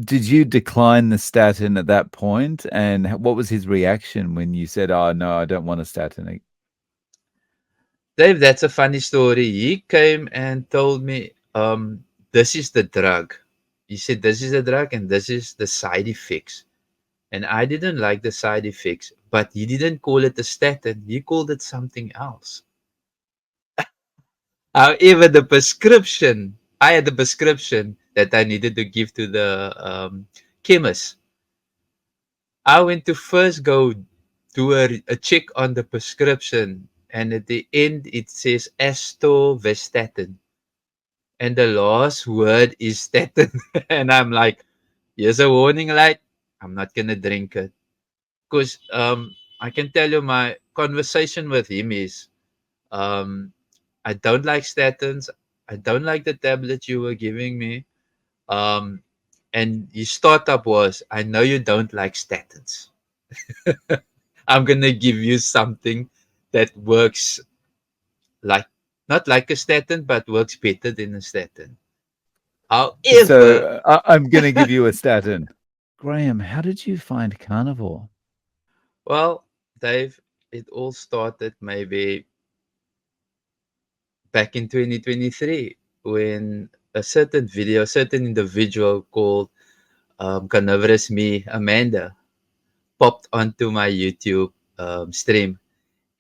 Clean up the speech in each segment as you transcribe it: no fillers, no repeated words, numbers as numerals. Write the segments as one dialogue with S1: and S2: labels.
S1: did you decline the statin at that point? And what was his reaction when you said, "Oh, no, I don't want a statin"?
S2: Dave, that's a funny story. He came and told me, this is the drug. He said, this is the drug and this is the side effects. And I didn't like the side effects, but he didn't call it a statin. He called it something else. However, I had the prescription that I needed to give to the chemist. I went to first go do a check on the prescription, and at the end it says atorvastatin, and the last word is statin. And I'm like, here's a warning light. I'm not gonna drink it because I can tell you my conversation with him is um, I don't like statins. I don't like the tablet you were giving me. Um, and his startup was, I know you don't like statins. I'm gonna give you something that works like not like a statin, but works better than a statin. However,
S1: So I'm going to give you a statin. Graham, how did you find Carnivore?
S2: well, Dave, it all started maybe back in 2023 when a certain individual called Carnivorous Me, Amanda, popped onto my YouTube stream.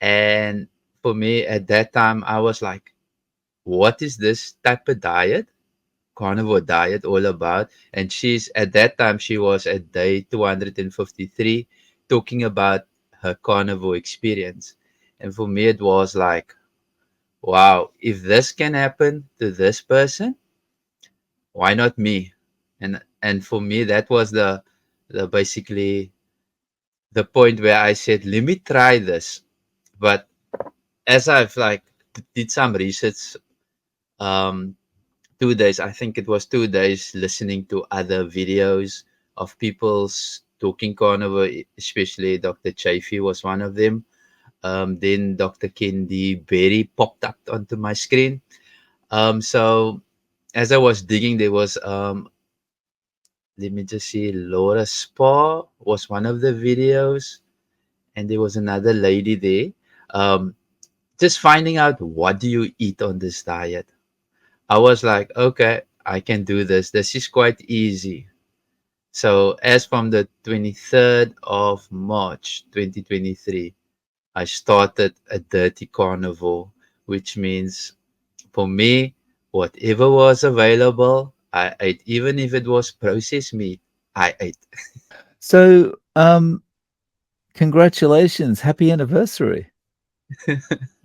S2: And for me at that time, I was like, what is this type of diet? Carnivore diet all about? And she's at that time, she was at day 253 talking about her carnivore experience. And for me, it was like, wow, if this can happen to this person, why not me? And for me, that was the basically the point where I said, let me try this. But as I've like did some research, um, 2 days, I think it was 2 days listening to other videos of people's talking carnivore, especially Dr. Chafee was one of them. Then Dr. Kendi Berry popped up onto my screen. So as I was digging, there was let me just see, Laura Spa was one of the videos, and there was another lady there. Um, just finding out what do you eat on this diet. I was like, okay, I can do this. This is quite easy. So as from the 23rd of March 2023, I started a dirty carnivore, which means for me, whatever was available, I ate. Even if it was processed meat, I ate.
S1: So, congratulations, happy anniversary.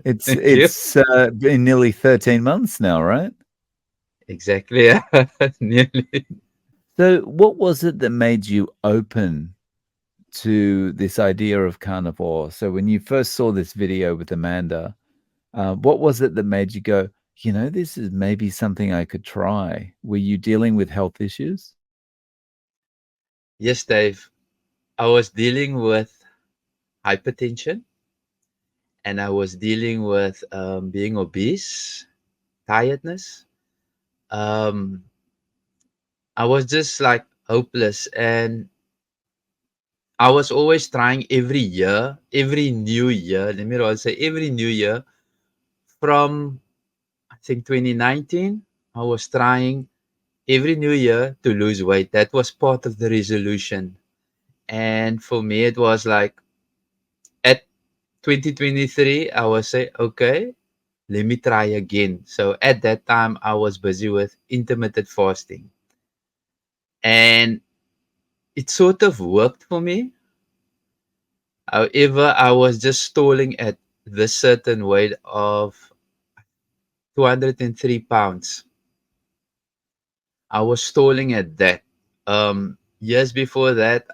S1: It's
S2: Thank you.
S1: it's been nearly 13 months now, right?
S2: Exactly. Nearly.
S1: So, what was it that made you open to this idea of carnivore? So, when you first saw this video with Amanda, what was it that made you go, this is maybe something I could try? Were you dealing with health issues?
S2: Yes, Dave. I was dealing with hypertension, and I was dealing with being obese, tiredness. Um, I was just like hopeless, and I was always trying every year, every new year. Let me rather say every new year from I think 2019. I was trying every new year to lose weight. That was part of the resolution, and for me, it was like at 2023, I was say, okay, let me try again. So at that time, I was busy with intermittent fasting, and it sort of worked for me. However, I was just stalling at this certain weight of 203 pounds. I was stalling at that. Years before that,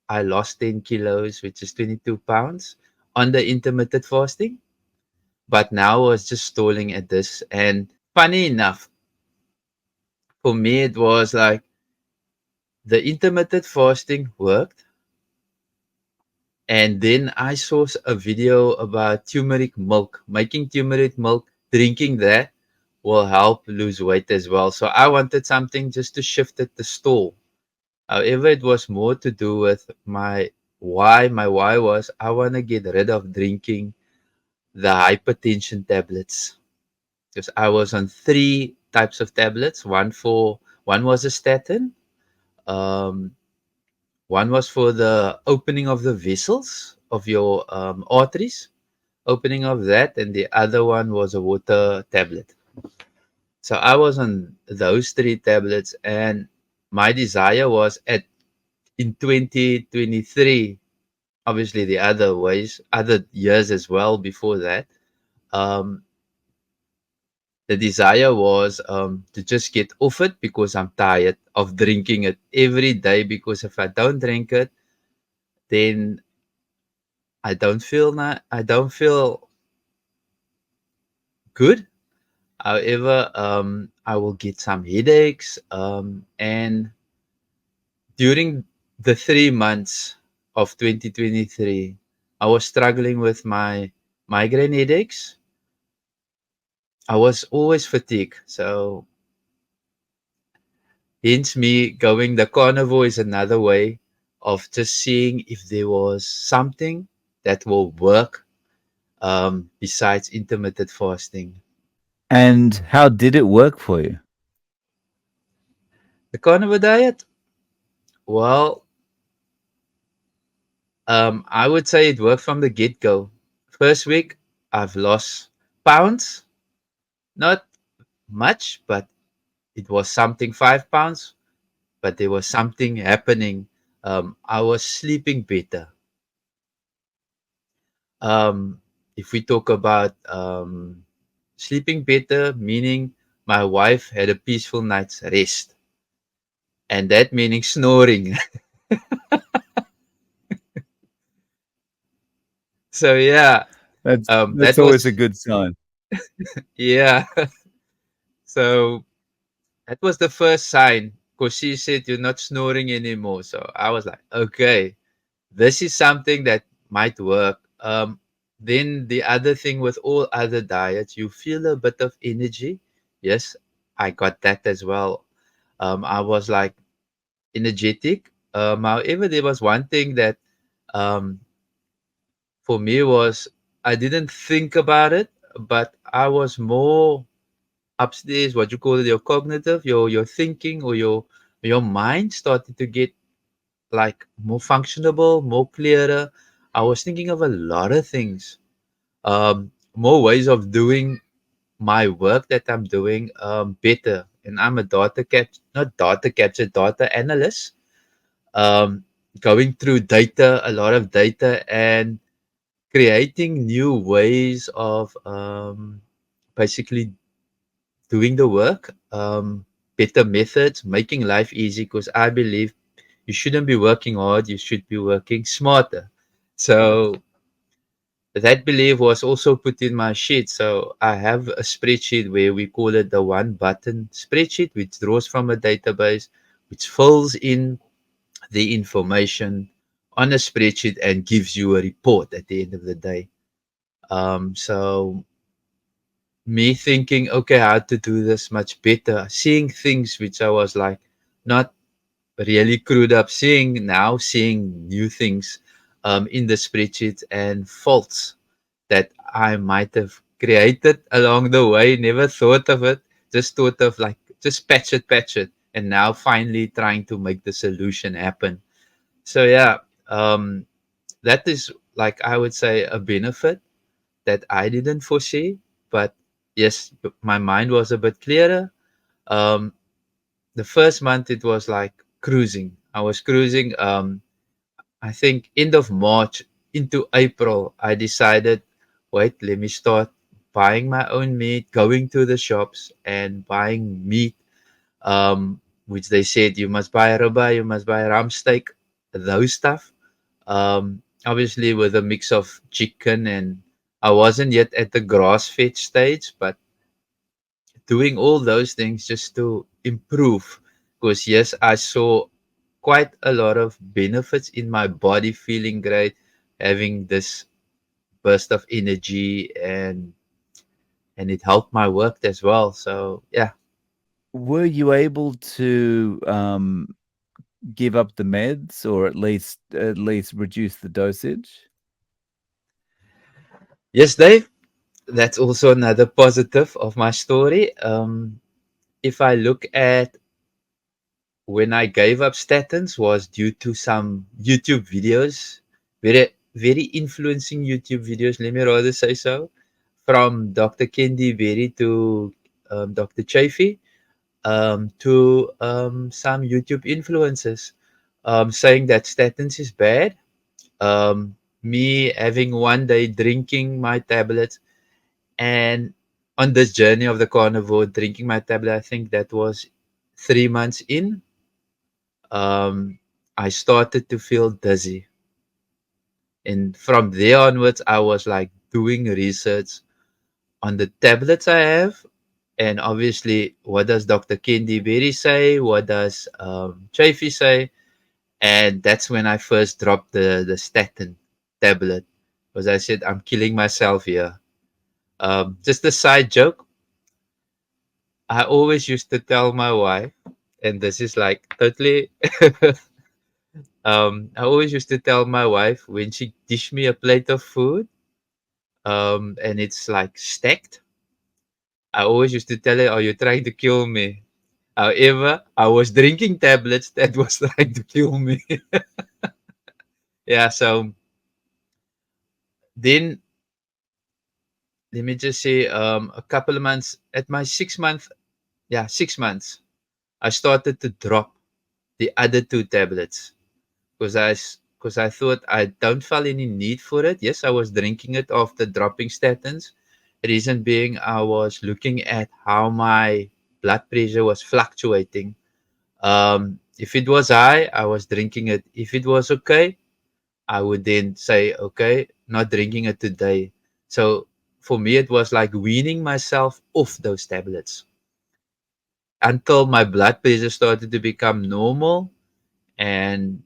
S2: I lost 10 kilos, which is 22 pounds on the intermittent fasting. But now I was just stalling at this. And funny enough, for me, it was like the intermittent fasting worked. And then I saw a video about turmeric milk, making turmeric milk, drinking that will help lose weight as well. So I wanted something just to shift it to stall. However, it was more to do with my why. My why was I want to get rid of drinking the hypertension tablets because I was on three types of tablets. One was a statin. Um, One was for the opening of the vessels of your arteries, opening of that, and the other one was a water tablet. So I was on those three tablets, and my desire was at in 2023. Obviously, the other ways, other years as well before that. Um, the desire was to just get off it because I'm tired of drinking it every day. Because if I don't drink it, then I don't feel good. However, I will get some headaches. And during the 3 months of 2023, I was struggling with my migraine headaches. I was always fatigued. So, hence me going the carnivore is another way of just seeing if there was something that will work besides intermittent fasting.
S1: And how did it work for you?
S2: The carnivore diet, well, I would say it worked from the get go. First week, I've lost pounds, not much, but it was something 5 pounds, but there was something happening. I was sleeping better. Um, if we talk about sleeping better, meaning my wife had a peaceful night's rest, and that meaning snoring. So yeah,
S1: That's
S2: that
S1: always a
S2: was
S1: good sign.
S2: yeah. So that was the first sign because she said you're not snoring anymore. So I was like, okay, this is something that might work. Then the other thing with all other diets, you feel a bit of energy. Yes, I got that as well. I was like energetic. However, there was one thing that um, for me was I didn't think about it, but I was more upstairs, what you call it, your cognitive, your thinking or your mind started to get like more functionable, more clearer. I was thinking of a lot of things, more ways of doing my work that I'm doing better. And I'm a not data capture, data analyst, um, going through data, a lot of data, and creating new ways of basically doing the work, better methods, making life easy. Because I believe you shouldn't be working hard, you should be working smarter. So that belief was also put in my sheet. So I have a spreadsheet where we call it the one button spreadsheet, which draws from a database, which fills in the information on a spreadsheet and gives you a report at the end of the day. So me thinking, okay, how to do this much better, seeing things which I was like not really screwed up, seeing new things in the spreadsheet and faults that I might have created along the way. Never thought of it, just thought of like just patch it, and now finally trying to make the solution happen. So yeah, um, that is like I would say a benefit that I didn't foresee, but yes, my mind was a bit clearer. Um, the first month it was like cruising. I was cruising. I think end of March into April, I decided, wait, let me start buying my own meat, going to the shops and buying meat, which they said you must buy ribeye, you must buy ram steak, those stuff. Obviously with a mix of chicken and I wasn't yet at the grass fed stage, but doing all those things just to improve. Because yes, I saw quite a lot of benefits in my body, feeling great, having this burst of energy, and it helped my work as well. So yeah.
S1: Were you able to give up the meds or at least reduce the dosage?
S2: Yes, Dave, that's also another positive of my story. If I look at when I gave up statins was due to some YouTube videos, very influencing YouTube videos. Let me rather say so, from Dr. Kendi Berry to Dr. Chafee, to some YouTube influencers saying that statins is bad. Me having one day drinking my tablets, and on this journey of the carnivore, drinking my tablet, I think that was 3 months in. um, I started to feel dizzy. And from there onwards, I was like doing research on the tablets I have. And obviously, what does Dr. Kendi Berry say? What does Chafee say? And that's when I first dropped the statin tablet. Because I said, I'm killing myself here. Just a side joke. I always used to tell my wife, and this is like totally I always used to tell my wife when she dish me a plate of food, and it's like stacked. I always used to tell her, "Oh, you're trying to kill me." However, I was drinking tablets that was trying to kill me. Yeah. So then, let me just say, a couple of months at my 6 month, yeah, 6 months, I started to drop the other two tablets because I thought I don't feel any need for it. Yes, I was drinking it after dropping statins. Reason being, I was looking at how my blood pressure was fluctuating. If it was high, I was drinking it. If it was okay, I would then say, okay, not drinking it today. So for me, it was like weaning myself off those tablets until my blood pressure started to become normal. And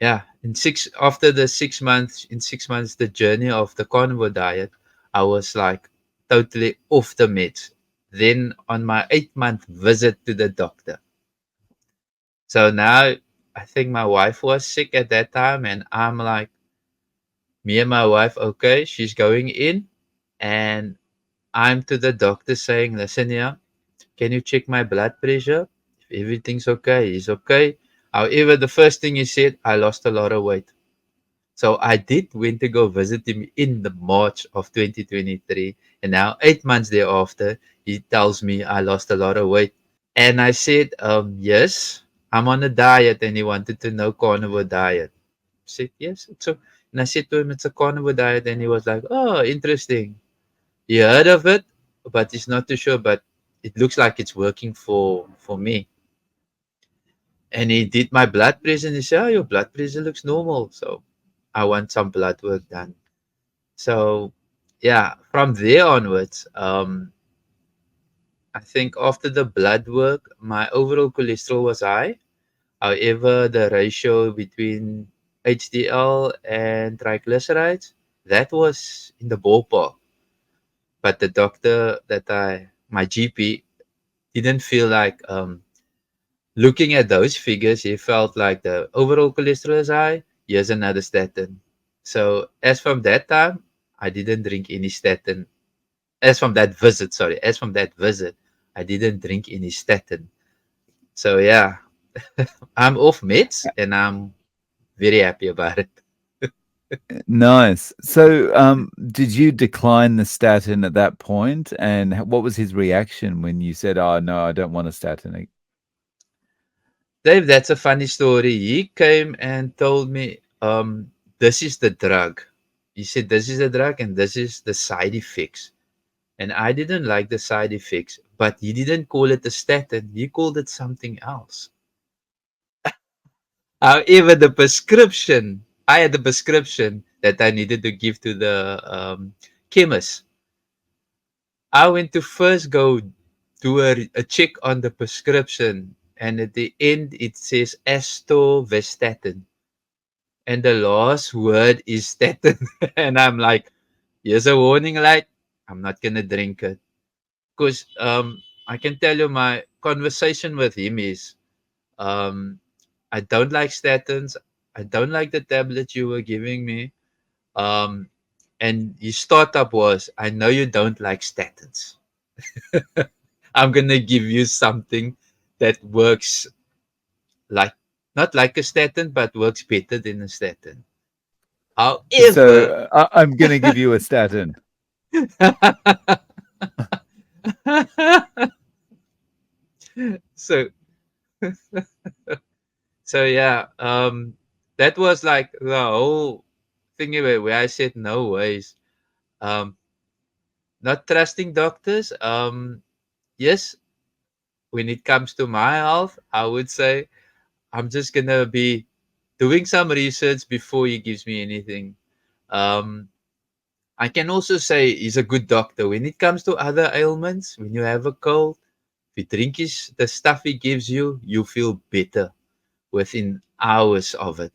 S2: yeah, in six after the 6 months, in 6 months, the journey of the carnivore diet, I was like totally off the meds. Then on my 8 month visit to the doctor. So now I think my wife was sick at that time, and I'm like, me and my wife, okay, she's going in, and I'm to the doctor saying, listen here, can you check my blood pressure? If everything's okay, he's okay. However, the first thing he said, I lost a lot of weight. So I did went to go visit him in the March of 2023, and now 8 months thereafter, he tells me I lost a lot of weight. And I said, yes, I'm on a diet, and he wanted to know carnivore diet. I said, yes, it's so. And I said to him, it's a carnivore diet, and he was like, oh, interesting. He heard of it, but he's not too sure. But it looks like it's working for me. And he did my blood pressure, and he said, oh, your blood pressure looks normal. So I want some blood work done. So yeah, from there onwards, I think after the blood work, my overall cholesterol was high. However, the ratio between HDL and triglycerides, that was in the ballpark. But the doctor my GP, didn't feel like looking at those figures. He felt like the overall cholesterol is high. Here's another statin. So as from that time, I didn't drink any statin. As from that visit, I didn't drink any statin. So yeah, I'm off meds, and I'm very happy about it.
S1: Nice. So, did you decline the statin at that point? And what was his reaction when you said, "Oh no, I don't want a statin"?
S2: Dave, that's a funny story. He came and told me, this is the drug. He said, this is the drug and this is the side effects. And I didn't like the side effects, but he didn't call it a statin. He called it something else. However, I had the prescription that I needed to give to the chemist. I went to first go do a check on the prescription, and at the end it says atorvastatin, and the last word is statin. And I'm like, here's a warning light. I'm not gonna drink it because I can tell you my conversation with him is, um, I don't like statins. I don't like the tablets you were giving me. Um, and his startup was, I know you don't like statins. I'm gonna give you something that works like not like a statin, but works better than a statin. However,
S1: So I'm going to give you a statin.
S2: so yeah, that was like the whole thing where I said no ways. Um, not trusting doctors. Yes, when it comes to my health, I would say I'm just gonna be doing some research before he gives me anything. Um, I can also say he's a good doctor when it comes to other ailments. When you have a cold, if you drink the stuff he gives you, you feel better within hours of it.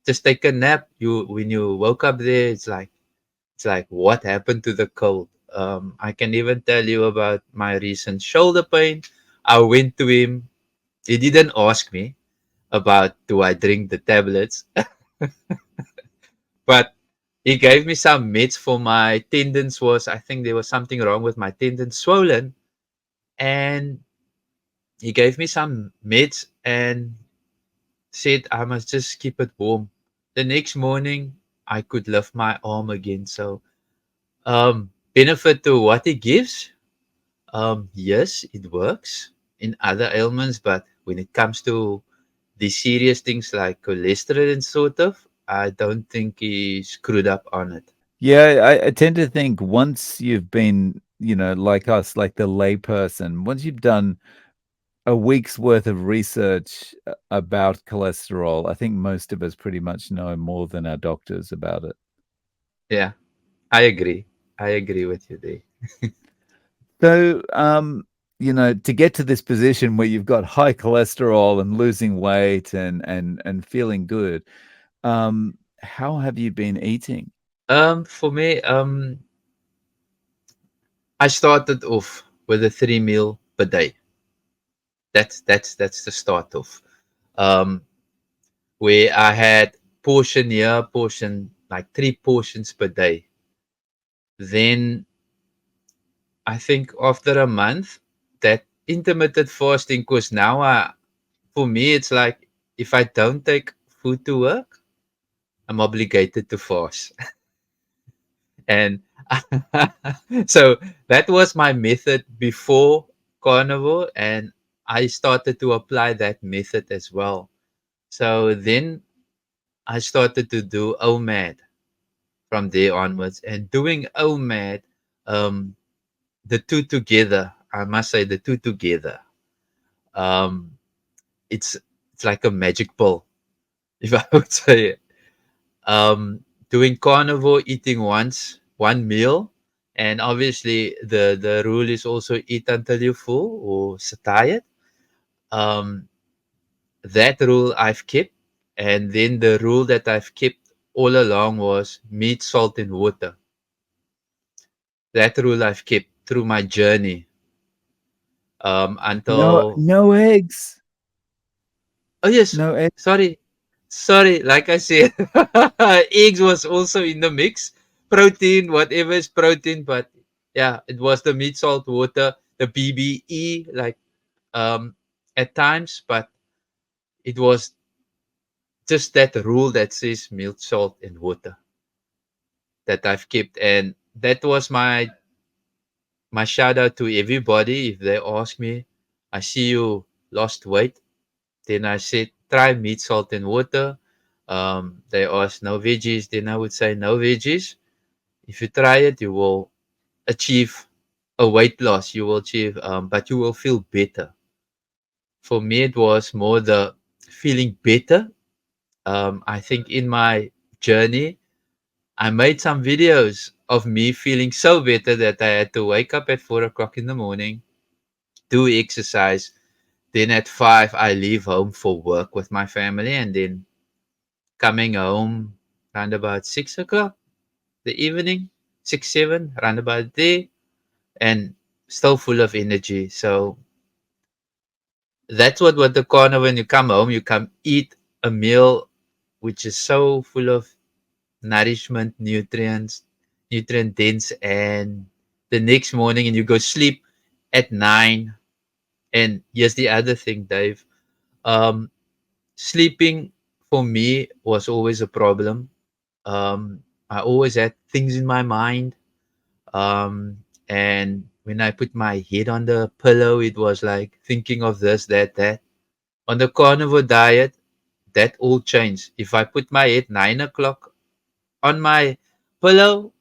S2: Just take a nap. You when you woke up there, it's like what happened to the cold. I can even tell you about my recent shoulder pain. I went to him. He didn't ask me about do I drink the tablets, but he gave me some meds for my tendons. Was I think there was something wrong with my tendons, swollen, and he gave me some meds and said I must just keep it warm. The next morning, I could lift my arm again. So, benefit to what it gives. Yes, it works in other ailments, but when it comes to the serious things like cholesterol and sort of, I don't think he screwed up on it.
S1: Yeah, I tend to think once you've been, like us, like the layperson, once you've done a week's worth of research about cholesterol, I think most of us pretty much know more than our doctors about it.
S2: Yeah, I agree. I agree with you there.
S1: So, to get to this position where you've got high cholesterol and losing weight and feeling good, how have you been eating?
S2: For me, I started off with a 3 meal per day. That's the start off. Um, where I had portion here, portion like 3 portions per day. Then I think after a month, that intermittent fasting, because now for me it's like if I don't take food to work, I'm obligated to fast. And so that was my method before carnivore, and I started to apply that method as well. So then I started to do OMAD from there onwards, and doing OMAD, um, the two together, I must say the two together, um, it's it's like a magic pill, if I would say it. Doing carnivore, eating one meal, and obviously the rule is also eat until you're full or satiated. Um, that rule I've kept, and then the rule that I've kept all along was meat, salt, and water. That rule I've kept through my journey
S1: No,
S2: until
S1: no eggs.
S2: oh yes,
S1: No eggs.
S2: sorry, like I said, eggs was also in the mix, protein, whatever is protein, but yeah, it was the meat, salt, water, the BBE, like um at times, but it was just that rule that says milk, salt, and water that I've kept, and that was my shout out to everybody. If they ask me, I see you lost weight, then I said, try meat, salt, and water. They asked no veggies, then I would say no veggies. If you try it, you will achieve a weight loss. You will achieve, but you will feel better. For me, it was more the feeling better. I think in my journey, I made some videos of me feeling so better that I had to wake up at 4 o'clock in the morning, do exercise. Then at 5, I leave home for work with my family, and then coming home around about 6 o'clock the evening, 6, 7, around about there, and still full of energy. So that's what the corner when you come home, you come eat a meal which is so full of nourishment, nutrients, nutrient dense, and the next morning and you go sleep at 9. And here's the other thing, Dave. Um, Sleeping for me was always a problem. I always had things in my mind. Um, and when I put my head on the pillow, it was like thinking of this, that, that. On the carnivore diet, that all changed. If I put my head 9 o'clock on my pillow,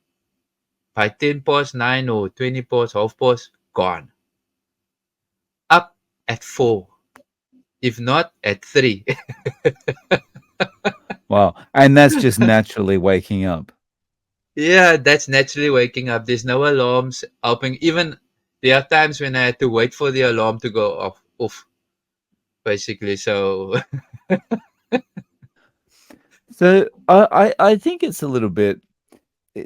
S2: by 10 past 9 or 20 past, half past, gone. Up at 4. If not, at 3.
S1: Wow. And that's just naturally waking up.
S2: Yeah, that's naturally waking up. There's no alarms helping. Even there are times when I had to wait for the alarm to go off basically. So,
S1: So I think it's a little bit eh,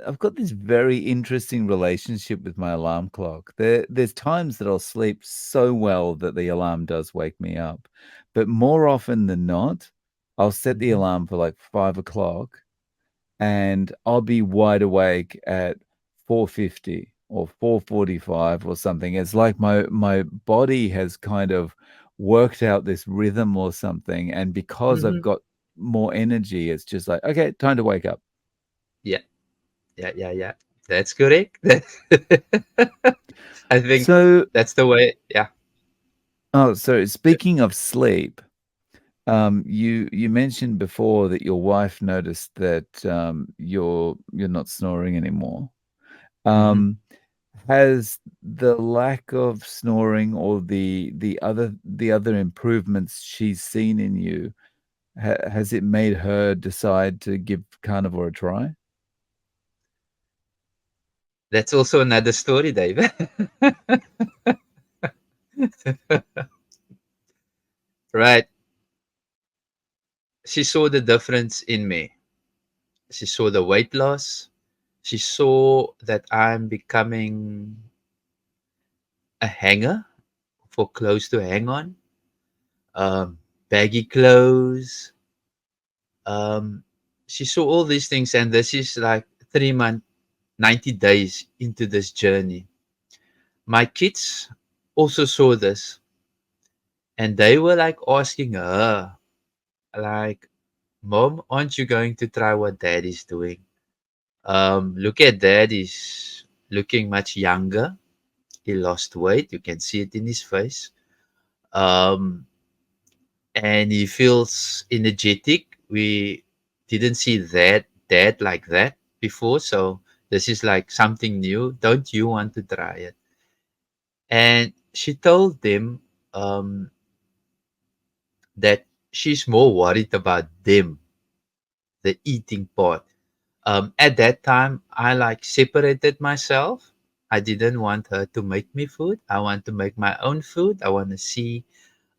S1: I've got this very interesting relationship with my alarm clock. There's times that I'll sleep so well that the alarm does wake me up, but more often than not, I'll set the
S2: Mhm.
S1: alarm for like 5 o'clock, and I'll be wide awake at 4:50 or 4:45 or something. It's like my body has kind of worked out this rhythm or something, and because I've
S2: Mhm.
S1: got more energy, it's just like, okay, time to wake up.
S2: Yeah, yeah. That's correct. I think
S1: So,
S2: that's the way. Yeah.
S1: oh, so speaking of sleep, you mentioned before that your wife noticed that you're not snoring anymore.
S2: Hmm.
S1: Um, has the lack of snoring or the other improvements she's seen in you, has it made her decide to give carnivore a try?
S2: That's also another story, Dave. Right. She saw the difference in me. She saw the weight loss. She saw that I'm becoming a hanger for clothes to hang on, baggy clothes. Um, she saw all these things, and this is like 3 months, 90 days into this journey. My kids also saw this, and they were like asking her, like, Mom, aren't you going to try what Daddy's doing? Look at Dad, he's looking much younger. He lost weight. You can see it in his face. Um, and he feels energetic. We didn't see that dad like that before, so this is like something new. Don't you want to try it? And she told them um, that she's more worried about them, the eating part. At that time, I like separated myself. I didn't want her to make me food. I want to make my own food. I want to see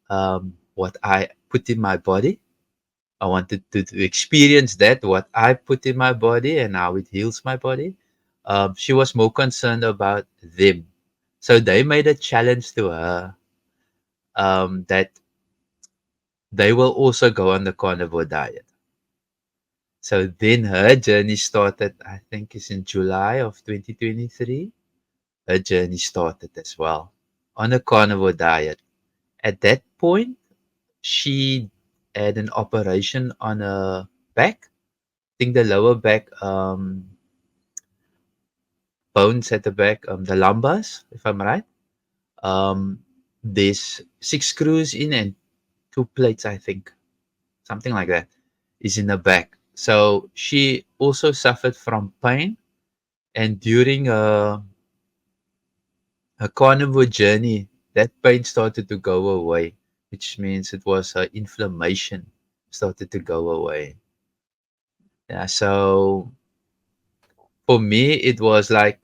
S2: what I put in my body. I wanted to experience that, what I put in my body and how it heals my body. She was more concerned about them. So they made a challenge to her that they will also go on the carnivore diet. So then her journey started, I think it's in July of 2023. Her journey started as well on a carnivore diet. At that point, she had an operation on her back. I think the lower back bones at the back, the lumbars, if I'm right. Um, there's 6 screws in and 2 plates, I think, something like that, is in the back. So she also suffered from pain, and during her carnivore journey, that pain started to go away, which means it was her inflammation started to go away. Yeah, so for me, it was like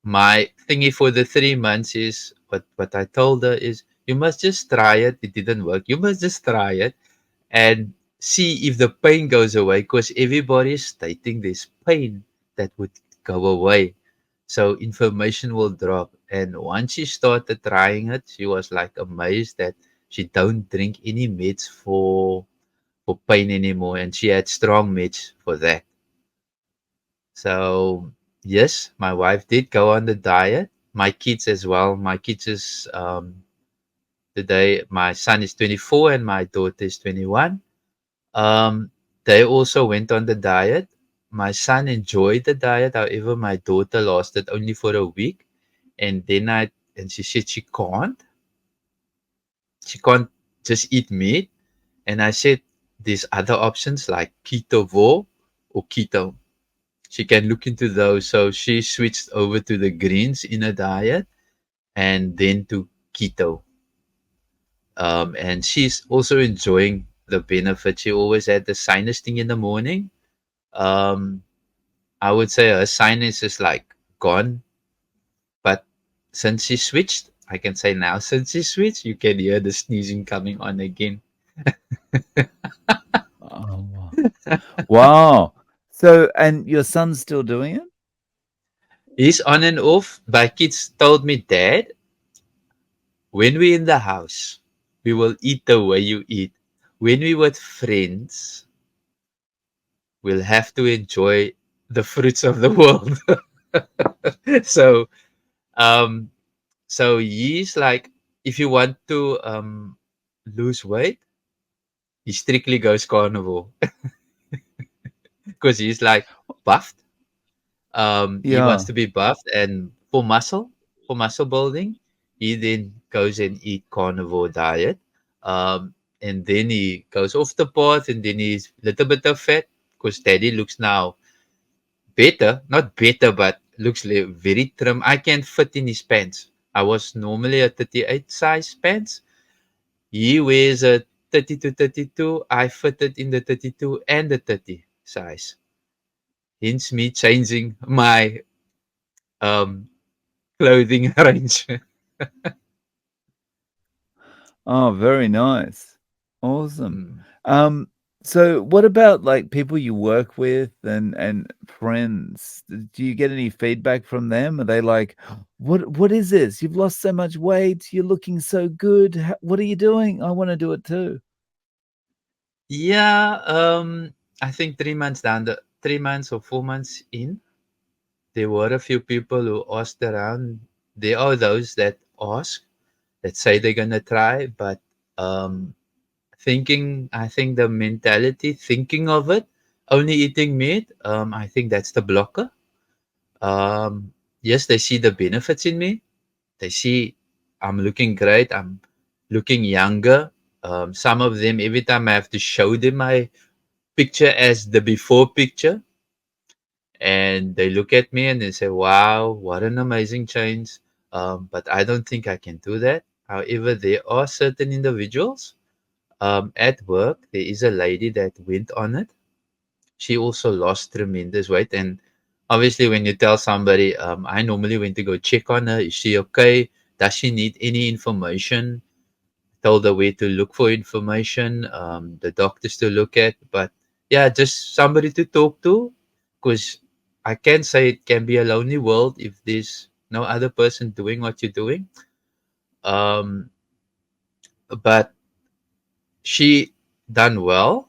S2: my thingy for the 3 months is what I told her is you must just try it. It didn't work. You must just try it and see if the pain goes away because everybody is stating there's pain that would go away. So information will drop. And once she started trying it, she was like amazed that she don't drink any meds for pain anymore, and she had strong meds for that. So yes, my wife did go on the diet. My kids as well. My kids is today. My son is 24 and my daughter is 21. Um, they also went on the diet. My son enjoyed the diet. However, my daughter lasted only for a week, and then and she said she can't just eat meat. And I said there's other options like ketovore or keto. She can look into those. So she switched over to the greens in her diet and then to keto. And she's also enjoying the benefit. She always had the sinus thing in the morning. Um, I would say her sinus is like gone, but since she switched, I can say now since she switched, you can hear the sneezing coming on again.
S1: Oh, wow. Wow. So, and your son's still doing it?
S2: He's on and off. My kids told me, Dad, when we're in the house, we will eat the way you eat. When we with friends, we'll have to enjoy the fruits of the world. so, um, so he's like, if you want to lose weight, he strictly goes carnivore because he's like buffed. He wants
S1: Yeah.
S2: to be buffed, and for muscle building, he then goes and eat carnivore diet. And then he goes off the path, and then he's little bit of fat because daddy looks now better, not better, but looks very trim. I can fit in his pants. I was normally a 38 size pants. He wears a 30 to 32. I fitted in the 32 and the 30 size. Hence me changing my um clothing range.
S1: Oh, very nice. Awesome.
S2: Mm.
S1: Um, so what about like people you work with and friends? Do you get any feedback from them? Are they like, what is this? You've lost so much weight. You're looking so good. What are you doing? I want to do it too.
S2: Yeah, I think 3 months down 3 months or 4 months in, there were a few people who asked around. There are those that ask, that say they're gonna try, but um, I think the mentality, thinking of it, only eating meat, I think that's the blocker. Um, yes, they see the benefits in me. They see I'm looking great. I'm looking younger. Some of them, every time I have to show them my picture as the before picture, and they look at me and they say, "Wow, what an amazing change!" But I don't think I can do that. However, there are certain individuals at work. There is a lady that went on it. She also lost tremendous weight, and obviously, when you tell somebody, I normally went to go check on her. Is she okay? Does she need any information? Told her where to look for information, the doctors to look at, but yeah, just somebody to talk to, because I can say it can be a lonely world if there's no other person doing what you're doing. Um, but she done well.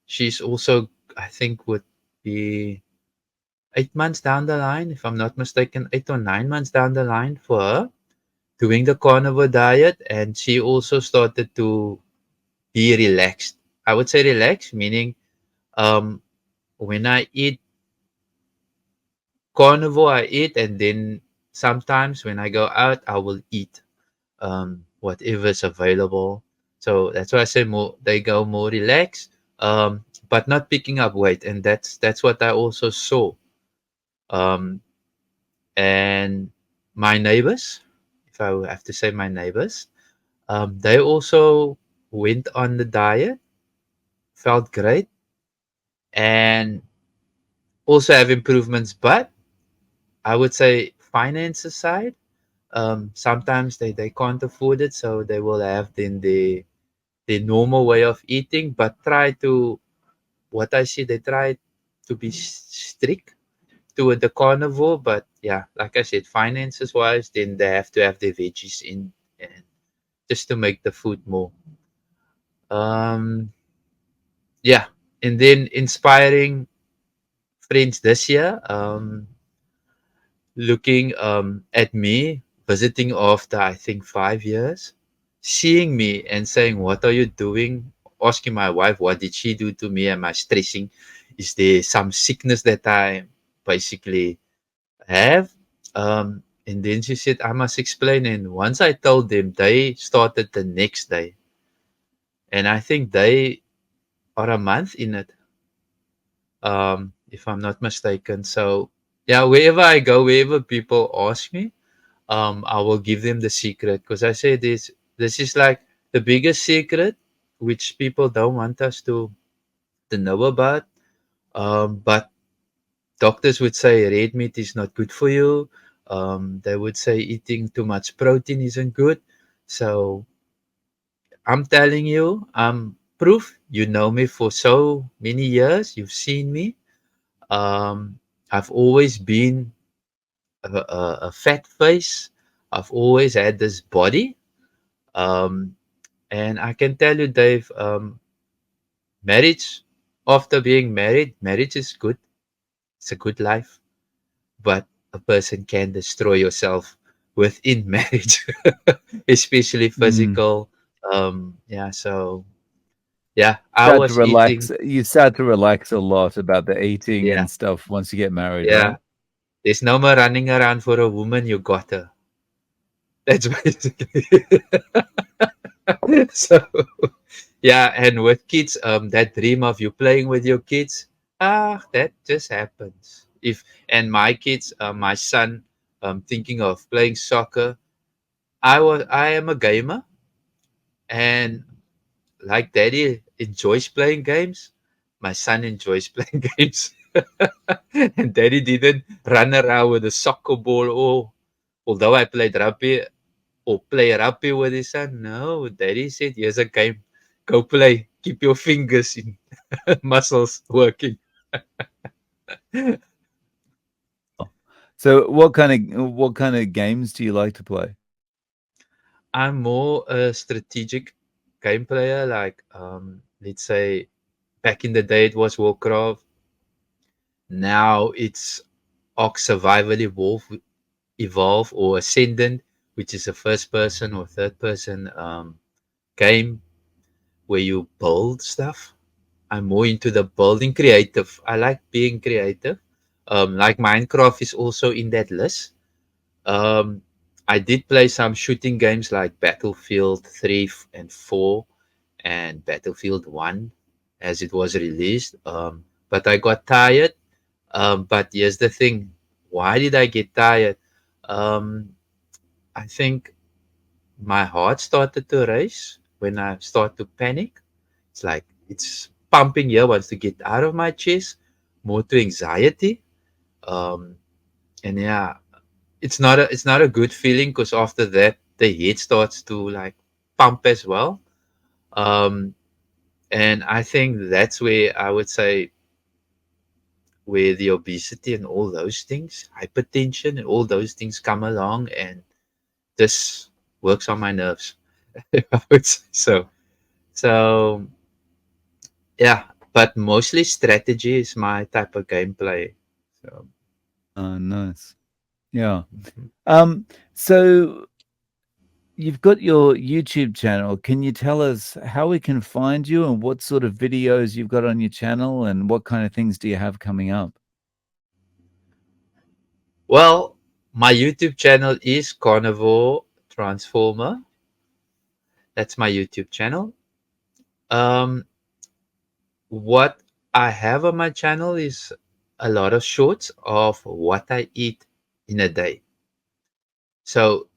S2: She's also, I think, would be 8 months down the line, if I'm not mistaken, 8 or 9 months down the line for her doing the carnivore diet, and she also started to be relaxed. I would say relaxed, meaning um, when I eat carnivore, I eat, and then sometimes when I go out, I will eat whatever's available. So that's why I say more. They go more relaxed, but not picking up weight, and that's what I also saw. Um, and my neighbors, if I have to say my neighbors, they also went on the diet, felt great, and also have improvements. But I would say finance aside, sometimes they can't afford it, so they will have then the normal way of eating, but try to what I see they try to be strict to the carnivore. But yeah, like I said, finances wise, then they have to have their veggies in, and just to make the food more. Um, yeah, and then inspiring friends this year. Looking at me, visiting after I think 5 years, seeing me and saying, "What are you doing?" Asking my wife, "What did she do to me? Am I stressing? Is there some sickness that I basically have?" And then she said, "I must explain." And once I told them, they started the next day. And I think they are a month in it, if I'm not mistaken. So, yeah, wherever I go, wherever people ask me, I will give them the secret because I say this is like the biggest secret which people don't want us to know about. But doctors would say red meat is not good for you. They would say eating too much protein isn't good. So I'm telling you, proof. You know me for so many years. You've seen me. Um, I've always been a fat face. I've always had this body. Um, and I can tell you, Dave, marriage, after being married, marriage is good. It's a good life, but a person can destroy yourself within marriage, especially
S1: Mm.
S2: physical. Yeah, so yeah, I
S1: Start to
S2: was eating.
S1: relax. You start to relax a lot about the eating
S2: Yeah,
S1: and stuff once you get married,
S2: yeah.
S1: right?
S2: There's no more running around for a woman. You got her. That's basically. So yeah, and with kids, that dream of you playing with your kids, that just happens. If and my kids, my son, thinking of playing soccer. I am a gamer, and like daddy enjoys playing games, my son enjoys playing games. And daddy didn't run around with a soccer ball, or although I played rugby or play rugby with his son. No, daddy said, "Here's a game. Go play. Keep your fingers in muscles working."
S1: Oh. So what kind of games do you like to play?
S2: I'm more a strategic game player. Like, let's say back in the day it was Warcraft. Now it's Ark Survival Evolve or Ascendant, which is a first person or third person game where you build stuff. I'm more into the building creative. I like being creative. Like Minecraft is also in that list. Um, I did play some shooting games like Battlefield 3 and 4 and Battlefield 1 as it was released. But I got tired. But here's the thing, why did I get tired? Um, I think my heart started to race when I start to panic. It's like it's pumping here, wants to get out of my chest, more to anxiety. Um, and yeah, it's not a good feeling because after that the head starts to like pump as well. Um, and I think that's where I would say where the obesity and all those things, hypertension and all those things come along, and this works on my nerves. I would say so. So yeah, but mostly strategy is my type of gameplay. So
S1: Oh, nice. Yeah.
S2: mhm.
S1: So you've got your YouTube channel. Can you tell us how we can find you and what sort of videos you've got on your channel and what kind of things do you have coming up?
S2: Well, my YouTube channel is Carnivore Transformer. That's my YouTube channel. Um, what I have on my channel is a lot of shorts of what I eat in a day. So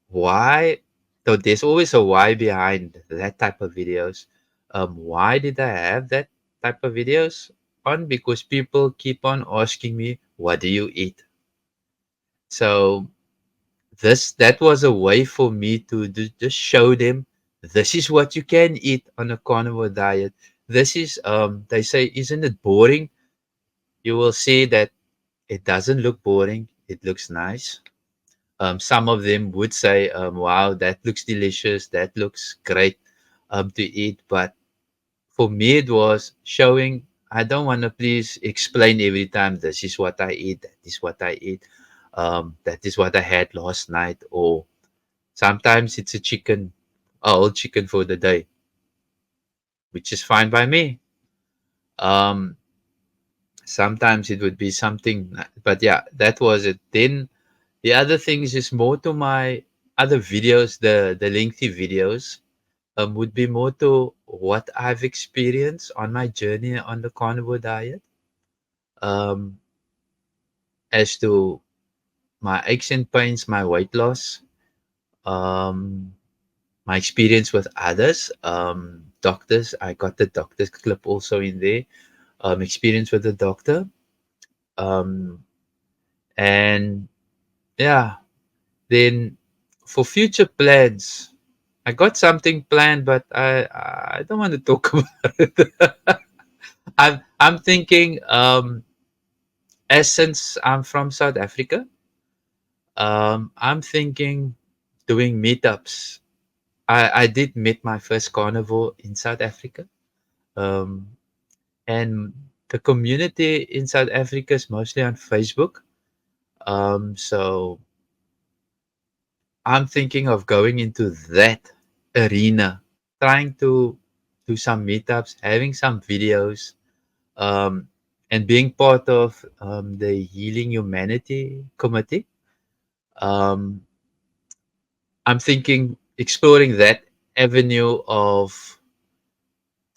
S2: why? So there's always a why behind that type of videos. Why did I have that type of videos on? Because people keep on asking me, "What do you eat?" So that was a way for me to just show them this is what you can eat on a carnivore diet. This is they say, isn't it boring? You will see that it doesn't look boring. It looks nice. Some of them would say, wow, that looks delicious, that looks great to eat. But for me, it was showing I don't want to please explain every time this is what I eat, that is what I eat, that is what I had last night, or sometimes it's a chicken, a whole chicken for the day, which is fine by me. Um, Sometimes it would be something, but yeah, that was it. Then the other things is more to my other videos, the lengthy videos, would be more to what I've experienced on my journey on the carnivore diet, um, as to my aches and pains, my weight loss, um, my experience with others, doctors. I got the doctor's clip also in there. Experience with the doctor, um, and yeah. Then for future plans, I got something planned, but I don't want to talk about it. I'm thinking, as since I'm from South Africa, I'm thinking doing meetups. I did meet my first carnivore in South Africa, um, and the community in South Africa is mostly on Facebook. So I'm thinking of going into that arena, trying to do some meetups, having some videos, um, and being part of the Healing Humanity Committee. Um, I'm thinking exploring that avenue of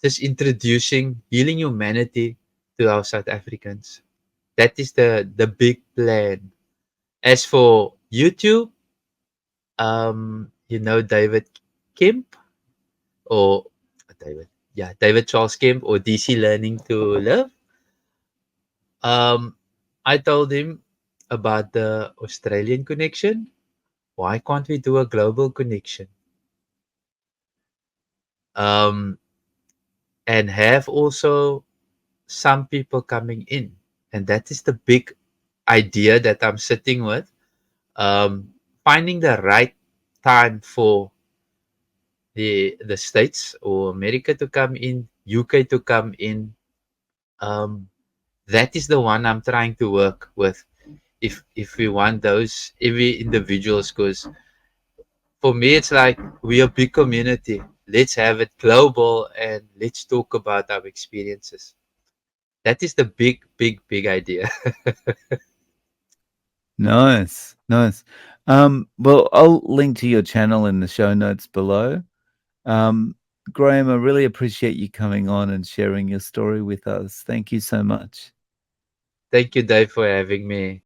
S2: just introducing healing humanity to our South Africans. That is the big plan. As for YouTube, David Kemp or David, yeah, David Charles Kemp or DC Learning to Live. Um, I told him about the Australian connection. Why can't we do a global connection? Um, and have also some people coming in. And that is the big idea that I'm sitting with. Finding the right time for the States or America to come in, UK to come in. Um, that is the one I'm trying to work with. If we want those every individuals, because for me it's like we are a big community. Let's have it global and let's talk about our experiences. That is the big, big, big idea.
S1: Nice, nice. Well, I'll link to your channel in the show notes below. Um, Graham, I really appreciate you coming on and sharing your story with us. Thank you so much.
S2: Thank you, Dave, for having me.